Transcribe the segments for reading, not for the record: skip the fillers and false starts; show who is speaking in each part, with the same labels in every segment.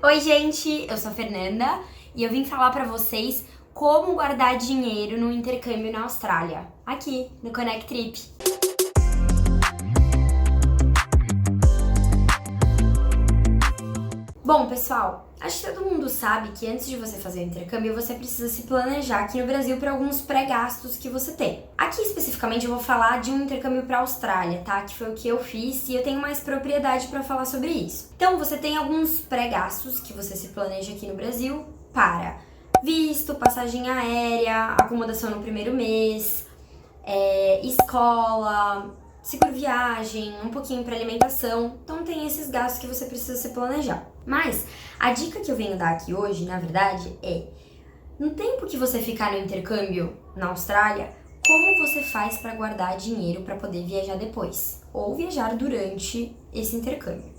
Speaker 1: Oi, gente, eu sou a Fernanda e eu vim falar pra vocês como guardar dinheiro no intercâmbio na Austrália, aqui no Connect Trip. Bom, pessoal, acho que todo mundo sabe que antes de você fazer o intercâmbio, você precisa se planejar aqui no Brasil para alguns pré-gastos que você tem. Aqui especificamente eu vou falar de um intercâmbio para a Austrália, tá? Que foi o que eu fiz e eu tenho mais propriedade para falar sobre isso. Então, você tem alguns pré-gastos que você se planeja aqui no Brasil para visto, passagem aérea, acomodação no primeiro mês, escola, seguro viagem, um pouquinho para alimentação. Então tem esses gastos que você precisa se planejar. Mas a dica que eu venho dar aqui hoje, na verdade, é no tempo que você ficar no intercâmbio na Austrália, como você faz para guardar dinheiro para poder viajar depois ou viajar durante esse intercâmbio.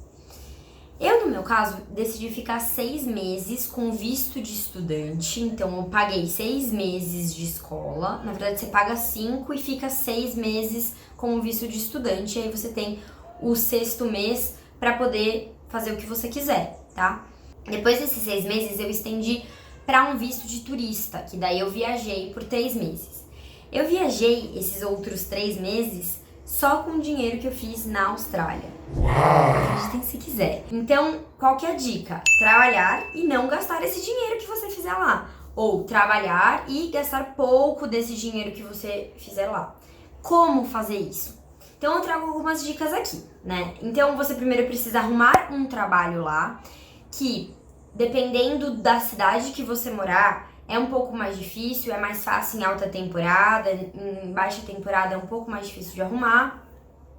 Speaker 1: Eu, no meu caso, decidi ficar 6 meses com visto de estudante, então eu paguei 6 meses de escola. Na verdade, você paga 5 e fica 6 meses com o visto de estudante, e aí você tem o 6º mês para poder fazer o que você quiser, tá? Depois desses 6 meses, eu estendi para um visto de turista, que daí eu viajei por 3 meses. Eu viajei esses outros 3 meses só com o dinheiro que eu fiz na Austrália. Acreditem se quiser. Então, qual que é a dica? Trabalhar e não gastar esse dinheiro que você fizer lá. Ou trabalhar e gastar pouco desse dinheiro que você fizer lá. Como fazer isso? Então, eu trago algumas dicas aqui, né? Então, você primeiro precisa arrumar um trabalho lá, que dependendo da cidade que você morar, é um pouco mais difícil, é mais fácil em alta temporada, em baixa temporada é um pouco mais difícil de arrumar.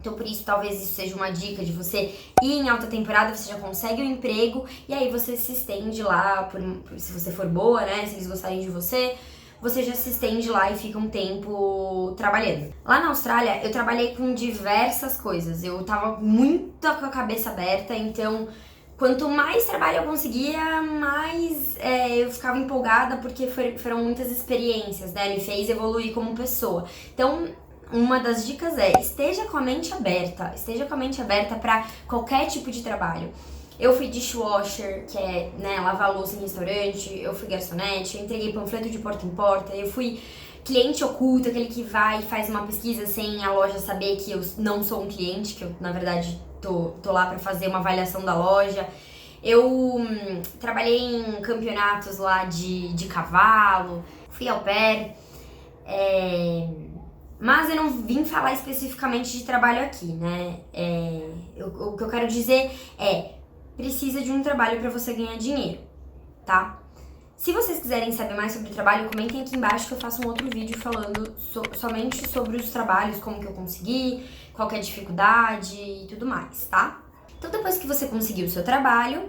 Speaker 1: Então, por isso, talvez isso seja uma dica de você ir em alta temporada, você já consegue um emprego e aí você se estende lá, se você for boa, né? Se eles gostarem de você, você já se estende lá e fica um tempo trabalhando. Lá na Austrália, eu trabalhei com diversas coisas. Eu tava muito com a cabeça aberta, então quanto mais trabalho eu conseguia, mais eu ficava empolgada, porque foram muitas experiências, né? Me fez evoluir como pessoa. Então, uma das dicas é, esteja com a mente aberta para qualquer tipo de trabalho. Eu fui dishwasher, que é, né, lavar louça em restaurante, eu fui garçonete, eu entreguei panfleto de porta em porta, eu fui cliente oculto, aquele que vai e faz uma pesquisa sem a loja saber que eu não sou um cliente, que eu, na verdade, tô lá para fazer uma avaliação da loja. Eu trabalhei em campeonatos lá de cavalo, fui au pair, mas eu não vim falar especificamente de trabalho aqui, né? O que eu quero dizer é, precisa de um trabalho para você ganhar dinheiro, tá? Se vocês quiserem saber mais sobre o trabalho, comentem aqui embaixo que eu faço um outro vídeo falando somente sobre os trabalhos, como que eu consegui, qual que é a dificuldade e tudo mais, tá? Então, depois que você conseguir o seu trabalho,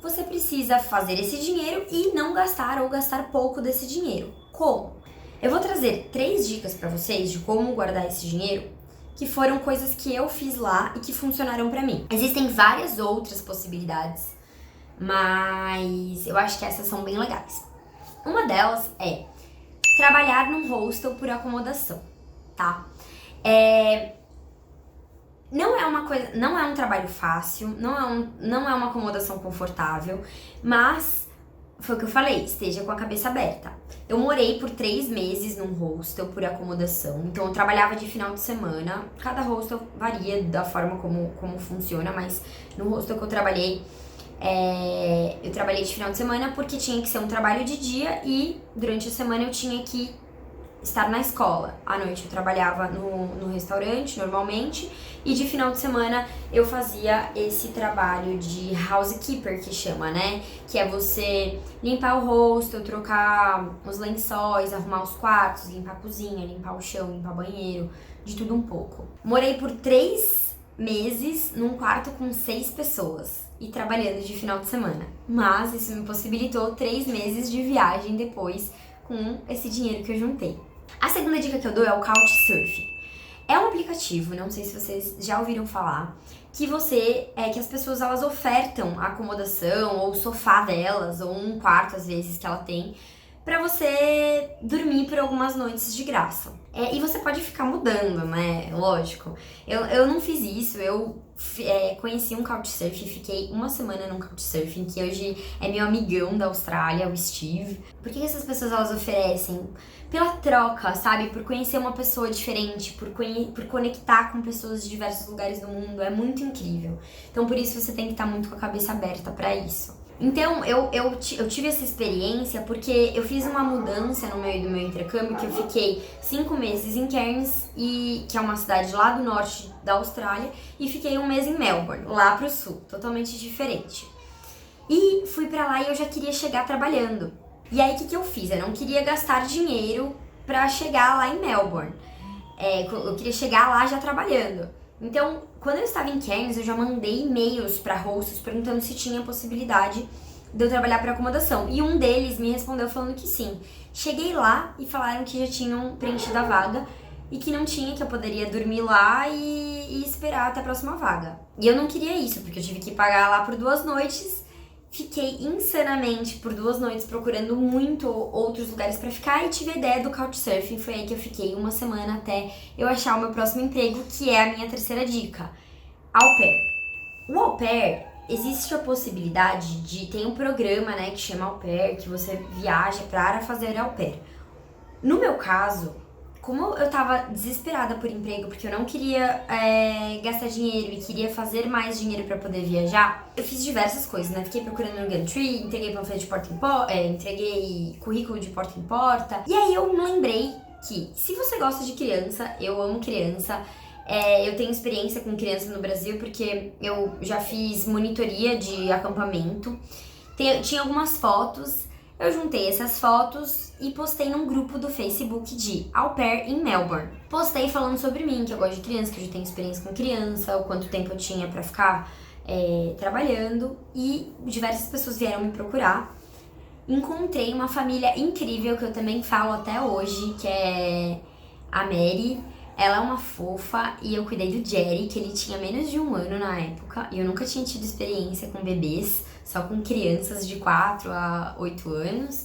Speaker 1: você precisa fazer esse dinheiro e não gastar ou gastar pouco desse dinheiro. Como? Eu vou trazer 3 dicas pra vocês de como guardar esse dinheiro, que foram coisas que eu fiz lá e que funcionaram pra mim. Existem várias outras possibilidades, mas eu acho que essas são bem legais. Uma delas é trabalhar num hostel por acomodação, tá? Não é um trabalho fácil, não é uma acomodação confortável, mas foi o que eu falei, esteja com a cabeça aberta. Eu morei por 3 meses num hostel por acomodação, então eu trabalhava de final de semana. Cada hostel varia da forma como funciona, mas no hostel que eu trabalhei de final de semana porque tinha que ser um trabalho de dia e durante a semana eu tinha que estar na escola. À noite eu trabalhava no restaurante, normalmente, e de final de semana eu fazia esse trabalho de housekeeper, que chama, né? Que é você limpar o hostel, trocar os lençóis, arrumar os quartos, limpar a cozinha, limpar o chão, limpar o banheiro, de tudo um pouco. Morei por 3 meses num quarto com 6 pessoas e trabalhando de final de semana. Mas isso me possibilitou 3 meses de viagem depois com esse dinheiro que eu juntei. A segunda dica que eu dou é o Couchsurfing. É um aplicativo, não sei se vocês já ouviram falar, que as pessoas elas ofertam a acomodação ou o sofá delas, ou um quarto às vezes que ela tem, pra você dormir por algumas noites de graça. E você pode ficar mudando, né? Lógico. Eu não fiz isso, eu conheci um Couchsurfing, fiquei uma semana num Couchsurfing, que hoje é meu amigão da Austrália, o Steve. Por que essas pessoas elas oferecem? Pela troca, sabe? Por conhecer uma pessoa diferente, por conectar com pessoas de diversos lugares do mundo, é muito incrível. Então por isso você tem que estar muito com a cabeça aberta pra isso. Então, eu tive essa experiência porque eu fiz uma mudança no meio do meu intercâmbio, que eu fiquei 5 meses em Cairns, que é uma cidade lá do norte da Austrália, e fiquei 1 mês em Melbourne, lá pro sul, totalmente diferente. E fui pra lá e eu já queria chegar trabalhando. E aí, o que eu fiz? Eu não queria gastar dinheiro pra chegar lá em Melbourne. Eu queria chegar lá já trabalhando. Então, quando eu estava em Cairns, eu já mandei e-mails para hosts perguntando se tinha possibilidade de eu trabalhar para acomodação. E um deles me respondeu falando que sim. Cheguei lá e falaram que já tinham preenchido a vaga e que não tinha, que eu poderia dormir lá e esperar até a próxima vaga. E eu não queria isso, porque eu tive que pagar lá por 2 noites. Fiquei insanamente por 2 noites procurando muito outros lugares pra ficar e tive a ideia do Couchsurfing. Foi aí que eu fiquei 1 semana até eu achar o meu próximo emprego, que é a minha terceira dica: au pair. O au pair, existe a possibilidade de... Tem um programa, né, que chama au pair, que você viaja para fazer au pair. No meu caso, como eu tava desesperada por emprego, porque eu não queria gastar dinheiro e queria fazer mais dinheiro pra poder viajar, eu fiz diversas coisas, né? Fiquei procurando no Gumtree, entreguei panfleto de porta em porta, entreguei currículo de porta em porta. E aí eu me lembrei que, se você gosta de criança, eu amo criança, eu tenho experiência com criança no Brasil, porque eu já fiz monitoria de acampamento, tinha algumas fotos. Eu juntei essas fotos e postei num grupo do Facebook de Au Pair em Melbourne. Postei falando sobre mim, que eu gosto de criança, que eu já tenho experiência com criança, o quanto tempo eu tinha pra ficar trabalhando. E diversas pessoas vieram me procurar. Encontrei uma família incrível, que eu também falo até hoje, que é a Mary. Ela é uma fofa e eu cuidei do Jerry, que ele tinha menos de 1 ano na época. E eu nunca tinha tido experiência com bebês, só com crianças de 4 a 8 anos.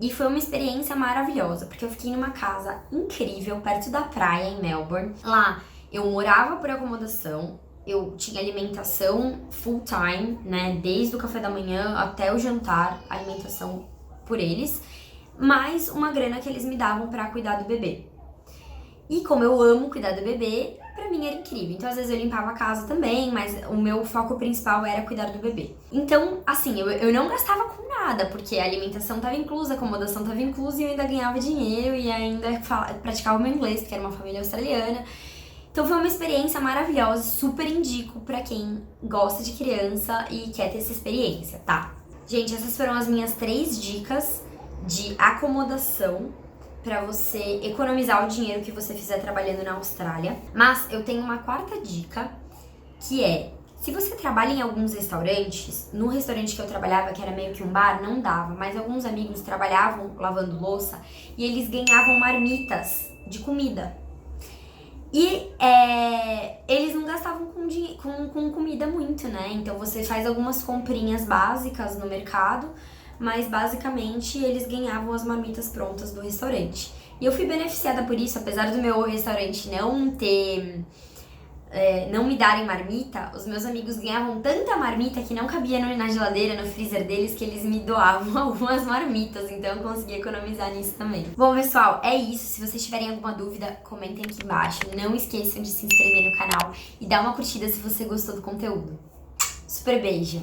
Speaker 1: E foi uma experiência maravilhosa, porque eu fiquei numa casa incrível, perto da praia, em Melbourne. Lá eu morava por acomodação, eu tinha alimentação full time, né? Desde o café da manhã até o jantar, alimentação por eles. Mais uma grana que eles me davam pra cuidar do bebê. E como eu amo cuidar do bebê, pra mim era incrível. Então, às vezes eu limpava a casa também, mas o meu foco principal era cuidar do bebê. Então, assim, eu não gastava com nada, porque a alimentação tava inclusa, a acomodação tava inclusa e eu ainda ganhava dinheiro e ainda praticava o meu inglês, porque era uma família australiana. Então foi uma experiência maravilhosa, super indico pra quem gosta de criança e quer ter essa experiência, tá? Gente, essas foram as minhas 3 dicas de acomodação pra você economizar o dinheiro que você fizer trabalhando na Austrália. Mas eu tenho uma 4ª dica, que é: se você trabalha em alguns restaurantes, no restaurante que eu trabalhava, que era meio que um bar, não dava, mas alguns amigos trabalhavam lavando louça e eles ganhavam marmitas de comida. E eles não gastavam com comida muito, né? Então você faz algumas comprinhas básicas no mercado, mas basicamente eles ganhavam as marmitas prontas do restaurante. E eu fui beneficiada por isso, apesar do meu restaurante não me darem marmita, os meus amigos ganhavam tanta marmita que não cabia na geladeira, no freezer deles, que eles me doavam algumas marmitas, então eu consegui economizar nisso também. Bom, pessoal, é isso. Se vocês tiverem alguma dúvida, comentem aqui embaixo. Não esqueçam de se inscrever no canal e dar uma curtida se você gostou do conteúdo. Super beijo!